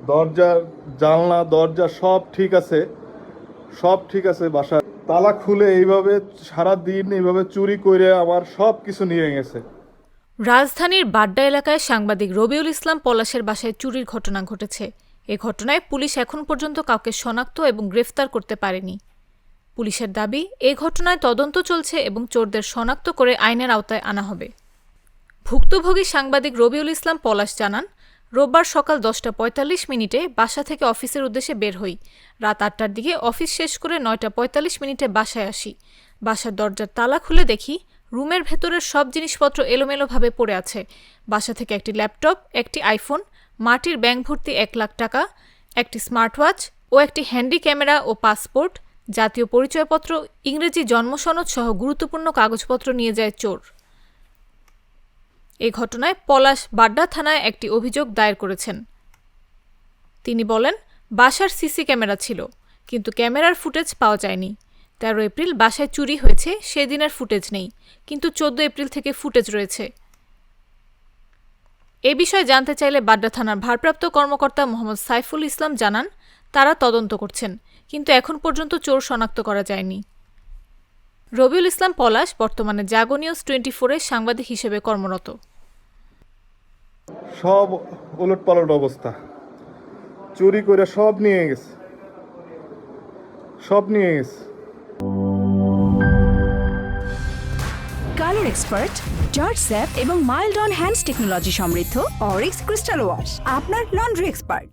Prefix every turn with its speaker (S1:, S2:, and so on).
S1: দরজা, জানলা, দরজা সব ঠিক আছে, সব ঠিক আছে। বাসায় তালা খুলে এইভাবে সারা দিন এইভাবে চুরি করে আমার সব কিছু নিয়ে গেছে।
S2: রাজধানীর বাড্ডা এলাকায় সাংবাদিক রবিউল ইসলাম পলাশের বাসায় চুরির ঘটনা ঘটেছে। এ ঘটনায় পুলিশ এখন পর্যন্ত কাউকে শনাক্ত এবং গ্রেফতার করতে পারেনি। পুলিশের দাবি, এ ঘটনায় তদন্ত চলছে এবং চোরদের শনাক্ত করে আইনের আওতায় আনা হবে। ভুক্তভোগী সাংবাদিক রবিউল ইসলাম পলাশ জানান, রোববার সকাল 10:45 বাসা থেকে অফিসের উদ্দেশ্যে বের হই। রাত 8টার দিকে অফিস শেষ করে 9:45 বাসায় আসি। বাসার দরজার তালা খুলে দেখি রুমের ভেতরের সব জিনিসপত্র এলোমেলোভাবে পড়ে আছে। বাসা থেকে একটি ল্যাপটপ, একটি আইফোন, মাটির ব্যাংক ভর্তি 1 লাখ টাকা, একটি স্মার্ট ওয়াচ ও একটি হ্যান্ডি ক্যামেরা ও পাসপোর্ট, জাতীয় পরিচয়পত্র, ইংরেজি জন্মসনদ সহ গুরুত্বপূর্ণ কাগজপত্র নিয়ে যায় চোর। এ ঘটনায় পলাশ বাড্ডা থানায় একটি অভিযোগ দায়ের করেছেন। তিনি বলেন, বাসার সিসি ক্যামেরা ছিল, কিন্তু ক্যামেরার ফুটেজ পাওয়া যায়নি। 13 এপ্রিল বাসায় চুরি হয়েছে, সেদিনের ফুটেজ নেই, কিন্তু 14 এপ্রিল থেকে ফুটেজ রয়েছে। এ বিষয়ে জানতে চাইলে বাড্ডা থানার ভারপ্রাপ্ত কর্মকর্তা মোহাম্মদ সাইফুল ইসলাম জানান, তারা তদন্ত করছেন, কিন্তু এখন পর্যন্ত চোর শনাক্ত করা যায়নি। রবিউল ইসলাম পলাশ বর্তমানে জাগো নিউজ 24-এ সাংবাদিক হিসেবে কর্মরত।
S1: সব ওলটপালট অবস্থা, চুরি করে সব নিয়ে গেছে, সব নিয়ে গেছে।
S3: কালার এক্সপার্ট, জর্জ স্যাপ এবং মাইল্ড অন হ্যান্ডস টেকনোলজি সমৃদ্ধ অরিক্স ক্রিস্টাল ওয়াশ আপনার লন্ড্রি এক্সপার্ট।